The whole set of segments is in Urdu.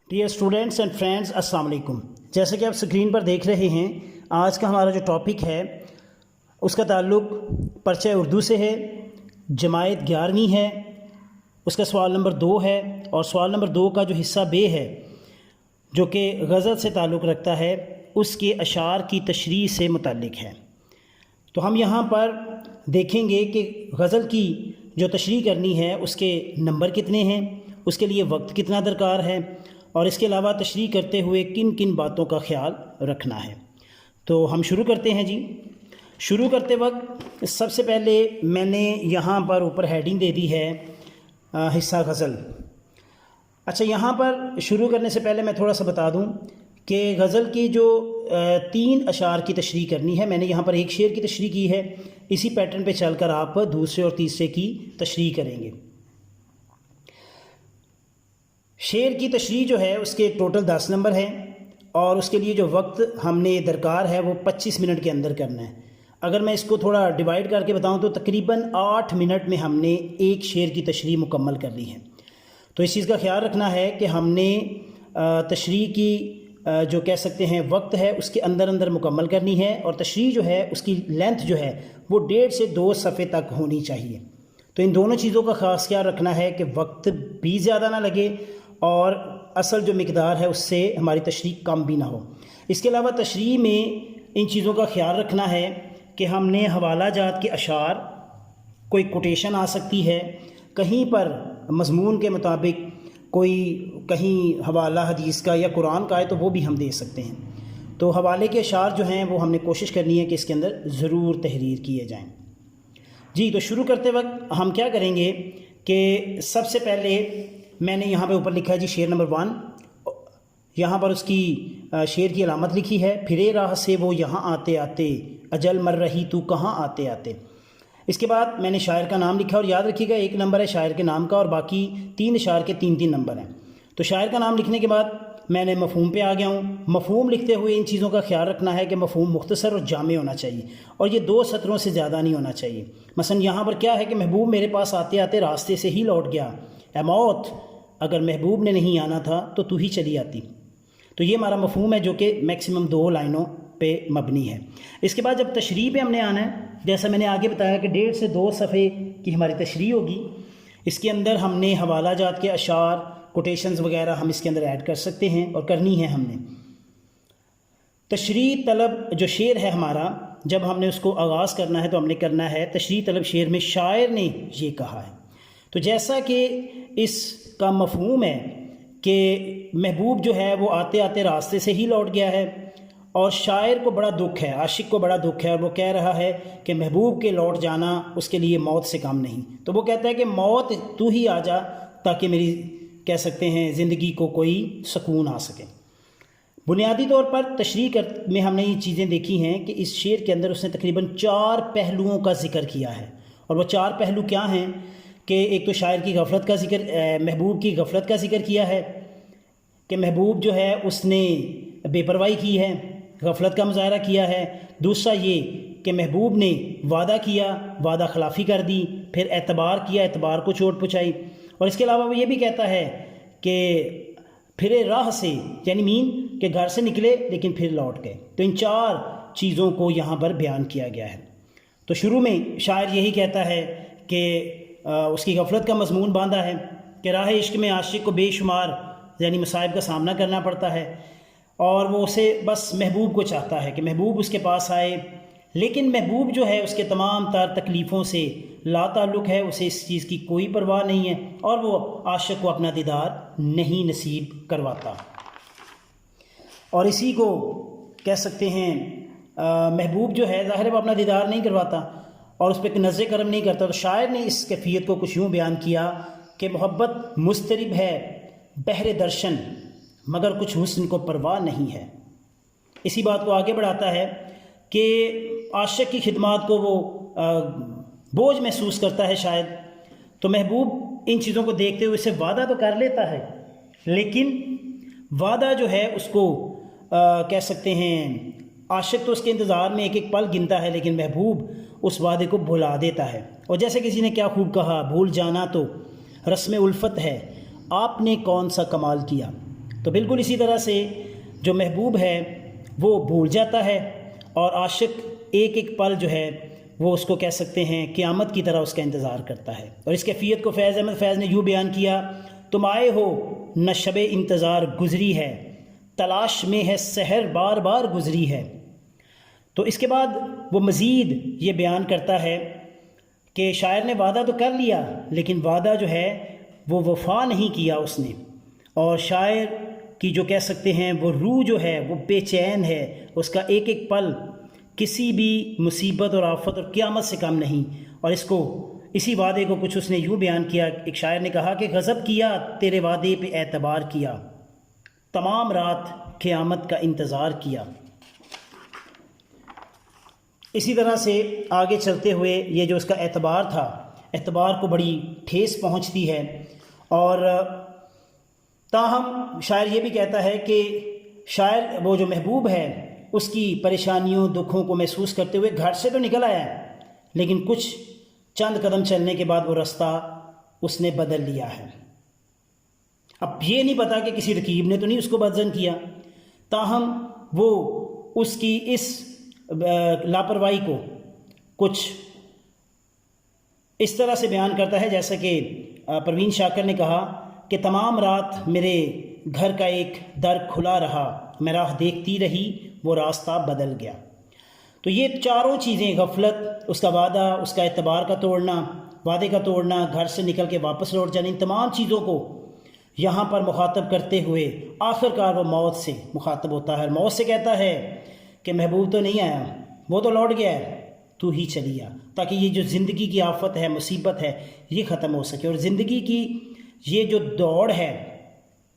ڈیئر اسٹوڈنٹس اینڈ فرینڈز، السلام علیکم۔ جیسے کہ آپ اسکرین پر دیکھ رہے ہیں، آج کا ہمارا جو ٹاپک ہے اس کا تعلق پرچہ اردو سے ہے، جماعت 11ویں ہے، اس کا سوال نمبر 2 ہے، اور سوال نمبر 2 کا جو حصہ بے ہے جو کہ غزل سے تعلق رکھتا ہے، اس کے اشعار کی تشریح سے متعلق ہے۔ تو ہم یہاں پر دیکھیں گے کہ غزل کی جو تشریح کرنی ہے اس کے نمبر کتنے ہیں، اس کے لیے وقت کتنا درکار ہے، اور اس کے علاوہ تشریح کرتے ہوئے کن کن باتوں کا خیال رکھنا ہے۔ تو ہم شروع کرتے ہیں جی۔ شروع کرتے وقت سب سے پہلے میں نے یہاں پر اوپر ہیڈنگ دے دی ہے حصہ غزل۔ اچھا، یہاں پر شروع کرنے سے پہلے میں تھوڑا سا بتا دوں کہ غزل کی جو 3 اشعار کی تشریح کرنی ہے، میں نے یہاں پر ایک شعر کی تشریح کی ہے، اسی پیٹرن پہ چل کر آپ دوسرے اور تیسرے کی تشریح کریں گے۔ شعر کی تشریح جو ہے اس کے ٹوٹل 10 نمبر ہیں، اور اس کے لیے جو وقت ہم نے درکار ہے وہ 25 منٹ کے اندر کرنا ہے۔ اگر میں اس کو تھوڑا ڈیوائڈ کر کے بتاؤں تو تقریباً 8 منٹ میں ہم نے ایک شعر کی تشریح مکمل کر لی ہے۔ تو اس چیز کا خیال رکھنا ہے کہ ہم نے تشریح کی جو کہہ سکتے ہیں وقت ہے اس کے اندر اندر مکمل کرنی ہے، اور تشریح جو ہے اس کی لینتھ جو ہے وہ 1.5 سے 2 صفحے تک ہونی چاہیے۔ تو ان دونوں چیزوں کا خاص خیال رکھنا ہے کہ وقت بھی زیادہ نہ لگے اور اصل جو مقدار ہے اس سے ہماری تشریح کم بھی نہ ہو۔ اس کے علاوہ تشریح میں ان چیزوں کا خیال رکھنا ہے کہ ہم نے حوالہ جات کے اشعار، کوئی کوٹیشن آ سکتی ہے، کہیں پر مضمون کے مطابق کوئی کہیں حوالہ حدیث کا یا قرآن کا ہے تو وہ بھی ہم دے سکتے ہیں۔ تو حوالے کے اشعار جو ہیں وہ ہم نے کوشش کرنی ہے کہ اس کے اندر ضرور تحریر کیے جائیں۔ جی، تو شروع کرتے وقت ہم کیا کریں گے کہ سب سے پہلے میں نے یہاں پہ اوپر لکھا ہے جی شعر نمبر 1، یہاں پر اس کی شعر کی علامت لکھی ہے، پھرے راہ سے وہ یہاں آتے آتے، اجل مر رہی تو کہاں آتے آتے۔ اس کے بعد میں نے شاعر کا نام لکھا، اور یاد رکھیے گا 1 نمبر ہے شاعر کے نام کا، اور باقی 3 اشعار کے 3 نمبر ہیں۔ تو شاعر کا نام لکھنے کے بعد میں نے مفہوم پہ آ گیا ہوں۔ مفہوم لکھتے ہوئے ان چیزوں کا خیال رکھنا ہے کہ مفہوم مختصر اور جامع ہونا چاہیے، اور یہ 2 سطروں سے زیادہ نہیں ہونا چاہیے۔ مثلا یہاں پر کیا ہے کہ محبوب میرے پاس آتے آتے راستے سے ہی لوٹ گیا، اے موت اگر محبوب نے نہیں آنا تھا تو ہی چلی آتی۔ تو یہ ہمارا مفہوم ہے جو کہ میکسیمم 2 لائنوں پہ مبنی ہے۔ اس کے بعد جب تشریح پہ ہم نے آنا ہے، جیسا میں نے آگے بتایا کہ 1.5 سے 2 صفحے کی ہماری تشریح ہوگی۔ اس کے اندر ہم نے حوالہ جات کے اشعار، کوٹیشنز وغیرہ ہم اس کے اندر ایڈ کر سکتے ہیں، اور کرنی ہے ہم نے۔ تشریح طلب جو شعر ہے ہمارا، جب ہم نے اس کو آغاز کرنا ہے تو ہم نے کرنا ہے تشریح طلب شعر میں شاعر نے یہ کہا ہے۔ تو جیسا کہ اس کا مفہوم ہے کہ محبوب جو ہے وہ آتے آتے راستے سے ہی لوٹ گیا ہے، اور شاعر کو بڑا دکھ ہے، عاشق کو بڑا دکھ ہے، اور وہ کہہ رہا ہے کہ محبوب کے لوٹ جانا اس کے لیے موت سے کم نہیں۔ تو وہ کہتا ہے کہ موت تو ہی آ جا تاکہ میری کہہ سکتے ہیں زندگی کو کوئی سکون آ سکے۔ بنیادی طور پر تشریح میں ہم نے یہ چیزیں دیکھی ہیں کہ اس شعر کے اندر اس نے تقریباً 4 پہلوؤں کا ذکر کیا ہے، اور وہ 4 پہلو کیا ہیں کہ ایک تو شاعر کی غفلت کا ذکر، محبوب کی غفلت کا ذکر کیا ہے کہ محبوب جو ہے اس نے بے پرواہی کی ہے، غفلت کا مظاہرہ کیا ہے۔ دوسرا یہ کہ محبوب نے وعدہ کیا، وعدہ خلافی کر دی، پھر اعتبار کیا، اعتبار کو چوٹ پہنچائی۔ اور اس کے علاوہ وہ یہ بھی کہتا ہے کہ پھرے راہ سے، یعنی مین کہ گھر سے نکلے لیکن پھر لوٹ گئے۔ تو ان 4 چیزوں کو یہاں پر بیان کیا گیا ہے۔ تو شروع میں شاعر یہی کہتا ہے کہ اس کی غفلت کا مضمون باندھا ہے کہ راہ عشق میں عاشق کو بے شمار یعنی مصائب کا سامنا کرنا پڑتا ہے، اور وہ اسے بس محبوب کو چاہتا ہے کہ محبوب اس کے پاس آئے، لیکن محبوب جو ہے اس کے تمام تر تکلیفوں سے لا تعلق ہے، اسے اس چیز کی کوئی پرواہ نہیں ہے، اور وہ عاشق کو اپنا دیدار نہیں نصیب کرواتا۔ اور اسی کو کہہ سکتے ہیں محبوب جو ہے ظاہر وہ اپنا دیدار نہیں کرواتا اور اس پہ نظر کرم نہیں کرتا۔ تو شاعر نے اس کیفیت کو کچھ یوں بیان کیا کہ محبت مضطرب ہے بہر درشن، مگر کچھ حسن کو پرواہ نہیں ہے۔ اسی بات کو آگے بڑھاتا ہے کہ عاشق کی خدمات کو وہ بوجھ محسوس کرتا ہے شاید، تو محبوب ان چیزوں کو دیکھتے ہوئے اسے وعدہ تو کر لیتا ہے، لیکن وعدہ جو ہے اس کو کہہ سکتے ہیں عاشق تو اس کے انتظار میں ایک ایک پل گنتا ہے، لیکن محبوب اس وعدے کو بھلا دیتا ہے۔ اور جیسے کسی نے کیا خوب کہا، بھول جانا تو رسم الفت ہے، آپ نے کون سا کمال کیا۔ تو بالکل اسی طرح سے جو محبوب ہے وہ بھول جاتا ہے، اور عاشق ایک ایک پل جو ہے وہ اس کو کہہ سکتے ہیں قیامت کی طرح اس کا انتظار کرتا ہے۔ اور اس کیفیت کو فیض احمد فیض نے یوں بیان کیا: تم آئے ہو نہ شب انتظار گزری ہے، تلاش میں ہے سحر بار بار گزری ہے۔ تو اس کے بعد وہ مزید یہ بیان کرتا ہے کہ شاعر نے وعدہ تو کر لیا، لیکن وعدہ جو ہے وہ وفا نہیں کیا اس نے، اور شاعر کی جو کہہ سکتے ہیں وہ روح جو ہے وہ بے چین ہے، اس کا ایک ایک پل کسی بھی مصیبت اور آفت اور قیامت سے کم نہیں۔ اور اسی وعدے کو کچھ اس نے یوں بیان کیا، ایک شاعر نے کہا کہ غضب کیا تیرے وعدے پہ اعتبار کیا، تمام رات قیامت کا انتظار کیا۔ اسی طرح سے آگے چلتے ہوئے یہ جو اس کا اعتبار تھا، اعتبار کو بڑی ٹھیس پہنچتی ہے، اور تاہم شاعر یہ بھی کہتا ہے کہ شاعر وہ جو محبوب ہے اس کی پریشانیوں دکھوں کو محسوس کرتے ہوئے گھر سے تو نکل آیا ہے، لیکن کچھ چند قدم چلنے کے بعد وہ رستہ اس نے بدل لیا ہے۔ اب یہ نہیں پتا کہ کسی رقیب نے تو نہیں اس کو بدزن کیا، تاہم وہ اس کی اس لاپرواہی کو کچھ اس طرح سے بیان کرتا ہے جیسا کہ پروین شاکر نے کہا کہ تمام رات میرے گھر کا ایک در کھلا رہا، میں راہ دیکھتی رہی، وہ راستہ بدل گیا۔ تو یہ چاروں چیزیں، غفلت، اس کا وعدہ، اس کا اعتبار کا توڑنا، وعدے کا توڑنا، گھر سے نکل کے واپس لوٹ جانا، ان تمام چیزوں کو یہاں پر مخاطب کرتے ہوئے آخر کار وہ موت سے مخاطب ہوتا ہے، موت سے کہتا ہے کہ محبوب تو نہیں آیا، وہ تو لوٹ گیا ہے، تو ہی چلی آ، تاکہ یہ جو زندگی کی آفت ہے، مصیبت ہے، یہ ختم ہو سکے، اور زندگی کی یہ جو دوڑ ہے،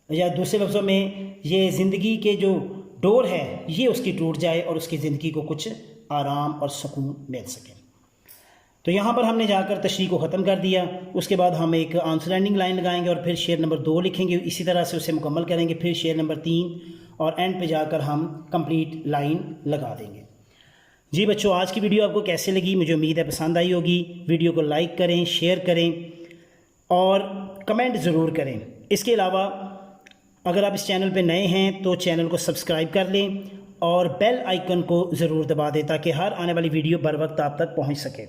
یا دوسرے لفظوں میں یہ زندگی کے جو ڈور ہے، یہ اس کی ٹوٹ جائے اور اس کی زندگی کو کچھ آرام اور سکون مل سکے۔ تو یہاں پر ہم نے جا کر تشریح کو ختم کر دیا، اس کے بعد ہم ایک آنسر اینڈنگ لائن لگائیں گے اور پھر شعر نمبر 2 لکھیں گے، اسی طرح سے اسے مکمل کریں گے، پھر شعر نمبر 3 اور اینڈ پہ جا کر ہم کمپلیٹ لائن لگا دیں گے۔ جی بچوں، آج کی ویڈیو آپ کو کیسے لگی؟ مجھے امید ہے پسند آئی ہوگی۔ ویڈیو کو لائک کریں، شیئر کریں اور کمنٹ ضرور کریں۔ اس کے علاوہ اگر آپ اس چینل پہ نئے ہیں تو چینل کو سبسکرائب کر لیں اور بیل آئیکن کو ضرور دبا دیں تاکہ ہر آنے والی ویڈیو بر وقت آپ تک پہنچ سکے۔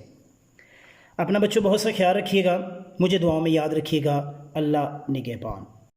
اپنا بچوں بہت سا خیال رکھیے گا، مجھے دعاؤں میں یاد رکھیے گا۔ اللہ نگہبان۔